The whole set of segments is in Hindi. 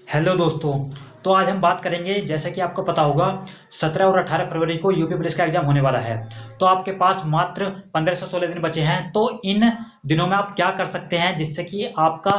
हेलो दोस्तों। तो आज हम बात करेंगे, जैसा कि आपको पता होगा 17 और 18 फरवरी को यूपी पुलिस का एग्जाम होने वाला है। तो आपके पास मात्र 15 से 16 दिन बचे हैं। तो इन दिनों में आप क्या कर सकते हैं जिससे कि आपका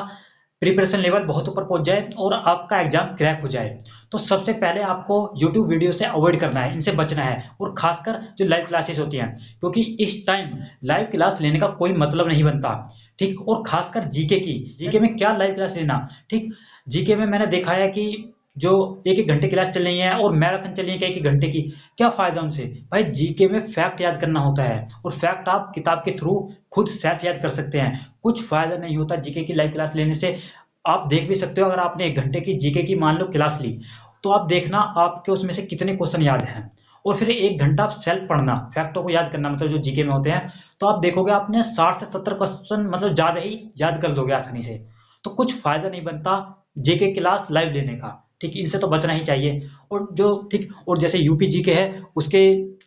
प्रिपरेशन लेवल बहुत ऊपर पहुंच जाए और आपका एग्जाम क्रैक हो जाए। तो सबसे पहले आपको यूट्यूब वीडियो से अवॉइड करना है, इनसे बचना है, और खासकर जो लाइव क्लासेस होती हैं, क्योंकि इस टाइम लाइव क्लास लेने का कोई मतलब नहीं बनता। ठीक, और खासकर जीके की, जीके में क्या लाइव क्लास लेना। ठीक, जीके में मैंने देखा है कि जो एक एक घंटे क्लास चल रही है और मैराथन चल रही है एक एक घंटे की, क्या फायदा उनसे। भाई जीके में फैक्ट याद करना होता है, और फैक्ट आप किताब के थ्रू खुद सेल्फ याद कर सकते हैं। कुछ फायदा नहीं होता जीके की लाइव क्लास लेने से। आप देख भी सकते हो, अगर आपने एक घंटे की जीके की मान लो क्लास ली, तो आप देखना आपके उसमें से कितने क्वेश्चन याद हैं। और फिर एक घंटा आप सेल्फ पढ़ना, फैक्टों को याद करना, मतलब जो जीके में होते हैं। तो आप देखोगे आपने 60 से 70 क्वेश्चन मतलब ज्यादा ही याद कर लोगे आसानी से। तो कुछ फायदा नहीं बनता जेके क्लास लाइव लेने का। ठीक, इनसे तो बचना ही चाहिए। और जो ठीक, और जैसे यूपी जीके है, उसके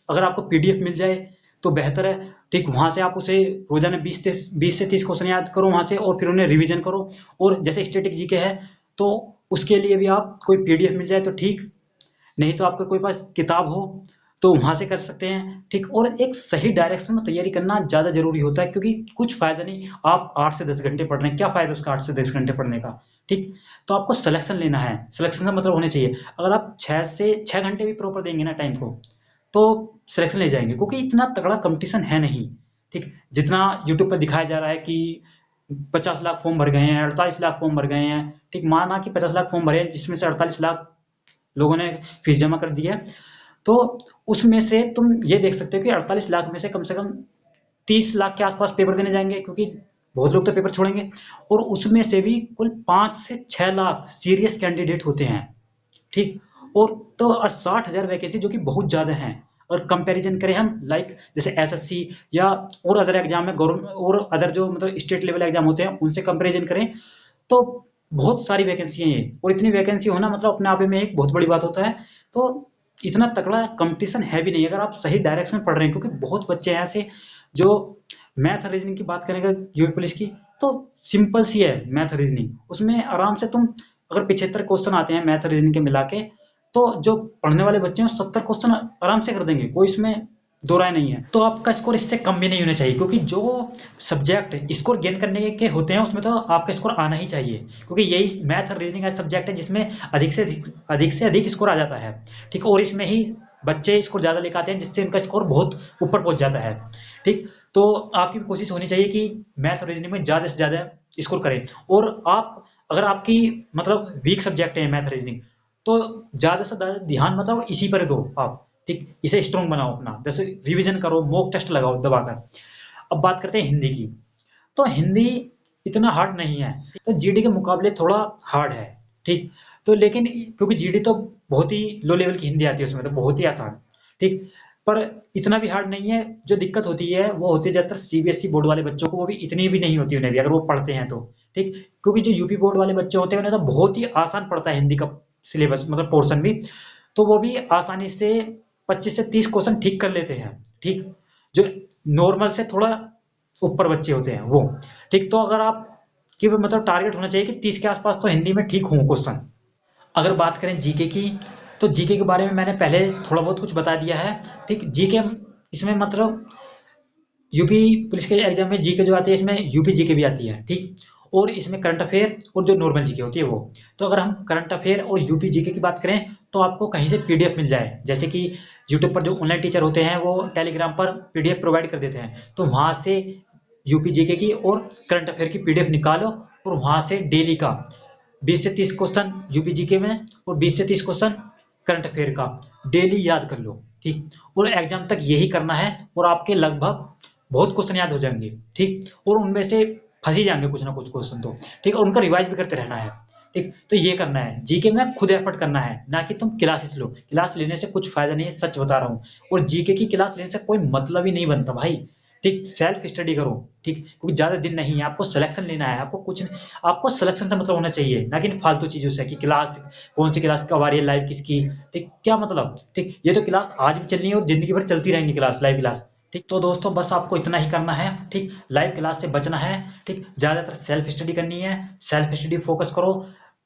अगर आपको पीडीएफ मिल जाए तो बेहतर है। ठीक, वहां से आप उसे रोजाना 20 से 30 क्वेश्चन याद करो वहां से, और फिर उन्हें रिवीजन करो। और जैसे स्टैटिक जीके है, तो उसके लिए भी आप कोई पीडीएफ मिल जाए तो ठीक, नहीं तो आपके कोई पास किताब हो तो वहां से कर सकते हैं। ठीक, और एक सही डायरेक्शन में तैयारी करना ज्यादा जरूरी होता है, क्योंकि कुछ फायदा नहीं आप 8 से 10 घंटे पढ़ रहे हैं, क्या फायदा उसका 8 से 10 घंटे पढ़ने का। ठीक, तो आपको सिलेक्शन लेना है, सिलेक्शन का मतलब होने चाहिए। अगर आप 6 से 6 घंटे भी प्रॉपर देंगे ना टाइम को, तो सिलेक्शन ले जाएंगे, क्योंकि इतना तगड़ा कंपटीशन है नहीं। ठीक, जितना यूट्यूब पर दिखाया जा रहा है कि 50 लाख फॉर्म भर गए हैं, 48 लाख फॉर्म भर गए हैं। ठीक, माना कि 50 लाख फॉर्म भरे हैं, जिसमें से 48 लाख लोगों ने फीस जमा कर दी है। तो उसमें से तुम ये देख सकते हो कि 48 लाख में से कम 30 लाख के आसपास पेपर देने जाएंगे, क्योंकि बहुत लोग तो पेपर छोड़ेंगे। और उसमें से भी कुल 5 से 6 लाख सीरियस कैंडिडेट होते हैं। ठीक, और तो 60,000 वैकेंसी, जो कि बहुत ज्यादा है। और कंपैरिजन करें हम लाइक जैसे एसएससी या और अदर एग्जाम में, गवर्नमेंट और अदर जो मतलब स्टेट लेवल एग्जाम होते हैं, उनसे कंपैरिजन करें तो बहुत सारी वैकेंसी है ये। और इतनी वैकेंसी होना मतलब अपने आप में एक बहुत बड़ी बात होता है। तो इतना तगड़ा कंपटीशन है भी नहीं अगर आप सही डायरेक्शन में पढ़ रहे हैं, क्योंकि बहुत बच्चे हैं ऐसे जो मैथ रीजनिंग की बात करेंगे यूपी पुलिस की, तो सिंपल सी है मैथ रीजनिंग। उसमें आराम से तुम, अगर 75 क्वेश्चन आते हैं मैथ रीजनिंग के मिला के, तो जो पढ़ने वाले बच्चे हैं 70 क्वेश्चन आराम से कर देंगे, कोई इसमें दो राय नहीं है। तो आपका स्कोर इससे कम भी नहीं होना चाहिए, क्योंकि जो सब्जेक्ट स्कोर गेन करने के होते हैं उसमें तो आपका स्कोर आना ही चाहिए, क्योंकि यही मैथ और रीजनिंग का सब्जेक्ट है जिसमें अधिक स्कोर आ जाता है। ठीक, और इसमें ही बच्चे स्कोर ज़्यादा लेकर आते हैं, जिससे उनका स्कोर बहुत ऊपर पहुंच जाता है। ठीक, तो आपकी कोशिश होनी चाहिए कि मैथ और रीजनिंग में ज़्यादा से ज़्यादा स्कोर करें। और आप, अगर आपकी मतलब वीक सब्जेक्ट है मैथ रीजनिंग, तो ज़्यादा से ज़्यादा ध्यान मतलब इसी पर दो आप। ठीक, इसे स्ट्रॉन्ग बनाओ अपना, जैसे रिवीजन करो, मॉक टेस्ट लगाओ दबाकर। अब बात करते हैं हिंदी की। तो हिंदी इतना हार्ड नहीं है, तो जीडी के मुकाबले थोड़ा हार्ड है। ठीक, तो लेकिन क्योंकि जीडी तो बहुत ही लो लेवल की हिंदी आती है, उसमें तो बहुत ही आसान। ठीक, पर इतना भी हार्ड नहीं है। जो दिक्कत होती है वो होती है ज्यादातर सीबीएसई बोर्ड वाले बच्चों को, वो भी इतनी भी नहीं होती उन्हें भी, अगर वो पढ़ते हैं तो। ठीक, क्योंकि जो यूपी बोर्ड वाले बच्चे होते हैं उन्हें तो बहुत ही आसान पड़ता है हिंदी का सिलेबस, मतलब पोर्शन भी। तो वो भी आसानी से 25 से 30 क्वेश्चन ठीक कर लेते हैं। ठीक, जो नॉर्मल से थोड़ा ऊपर बच्चे होते हैं वो। ठीक, तो अगर आप कि मतलब टारगेट होना चाहिए कि 30 के आसपास तो हिंदी में ठीक हो क्वेश्चन। अगर बात करें जीके की, तो जीके के बारे में मैंने पहले थोड़ा बहुत कुछ बता दिया है। ठीक, जीके इसमें मतलब यूपी पुलिस के एग्जाम में जीके जो आती है, इसमें यूपी जीके भी आती है। ठीक, और इसमें करंट अफेयर और जो नॉर्मल जीके होती है वो। तो अगर हम करंट अफेयर और यूपी जीके की बात करें, तो आपको कहीं से पीडीएफ मिल जाए, जैसे कि यूट्यूब पर जो ऑनलाइन टीचर होते हैं वो टेलीग्राम पर पीडीएफ प्रोवाइड कर देते हैं, तो वहां से यूपी जीके की और करंट अफेयर की पीडीएफ निकालो, और वहां से डेली का 20 से 30 क्वेश्चन यूपी जीके में और 20 से 30 क्वेश्चन करंट अफेयर का डेली याद कर लो। ठीक, और एग्जाम तक यही करना है, और आपके लगभग बहुत क्वेश्चन याद हो जाएंगे। ठीक, और उनमें से फंस ही जाएंगे कुछ ना कुछ क्वेश्चन तो। ठीक, और उनका रिवाइज भी करते रहना है। ठीक, तो ये करना है, जीके में खुद एफर्ट करना है, ना कि तुम क्लासेस लो। क्लास लेने से कुछ फायदा नहीं है, सच बता रहा हूँ। और जीके की क्लास लेने से कोई मतलब ही नहीं बनता भाई। ठीक, सेल्फ स्टडी करो। ठीक, क्योंकि ज्यादा दिन नहीं है, आपको सिलेक्शन लेना है, आपको कुछ नहीं, आपको सिलेक्शन से मतलब होना चाहिए, ना कि फालतू चीजों से कि क्लास कौन सी क्लास कब आ रही है, लाइव किसकी। ठीक, क्या मतलब। ठीक, ये तो क्लास आज भी चलनी है और जिंदगी भर चलती रहेंगी क्लास, लाइव क्लास। ठीक, तो दोस्तों बस आपको इतना ही करना है। ठीक, लाइव क्लास से बचना है। ठीक, ज्यादातर सेल्फ स्टडी करनी है, सेल्फ स्टडी फोकस करो।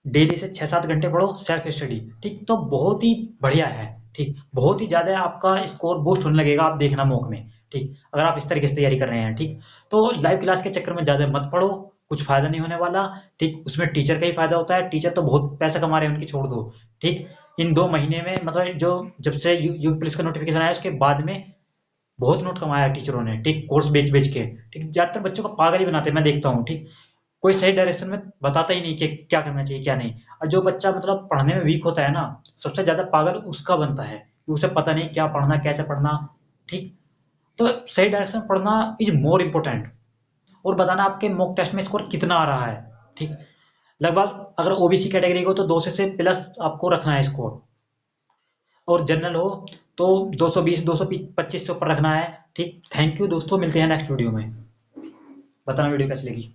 डेली से 6-7 घंटे पढ़ो सेल्फ स्टडी, ठीक। तो बहुत ही बढ़िया है, ठीक। बहुत ही ज़्यादा आपका स्कोर बूस्ट होने लगेगा, आप देखना मॉक में, ठीक। अगर आप इस तरीके से तैयारी कर रहे हैं, ठीक। तो लाइव क्लास के चक्कर में ज़्यादा मत पढ़ो, कुछ फायदा नहीं होने वाला, ठीक। उसमें टीचर का ही फायदा होता है, टीचर तो बहुत पैसा कमा रहे हैं, उनकी छोड़ दो, ठीक। इन 2 महीने में मतलब जो जब से यूपी पुलिस का नोटिफिकेशन आया उसके बाद में बहुत नोट कमाया है टीचरों ने, ठीक। कोर्स बेच बेच के, ठीक। ज्यादातर बच्चों को पागल ही बनाते हैं, मैं देखता हूँ, ठीक। कोई सही डायरेक्शन में बताता ही नहीं कि क्या करना चाहिए क्या नहीं। और जो बच्चा मतलब पढ़ने में वीक होता है ना, सबसे ज्यादा पागल उसका बनता है कि उसे पता नहीं क्या पढ़ना कैसे पढ़ना, ठीक। तो सही डायरेक्शन में पढ़ना इज मोर इम्पोर्टेंट। और बताना आपके मॉक टेस्ट में स्कोर कितना आ रहा है, ठीक। लगभग अगर ओबीसी कैटेगरी को तो 200 से प्लस आपको रखना है स्कोर, और जनरल हो तो 220 225 से ऊपर रखना है, ठीक। थैंक यू दोस्तों, मिलते हैं नेक्स्ट वीडियो में। बताना वीडियो कैसी लगी।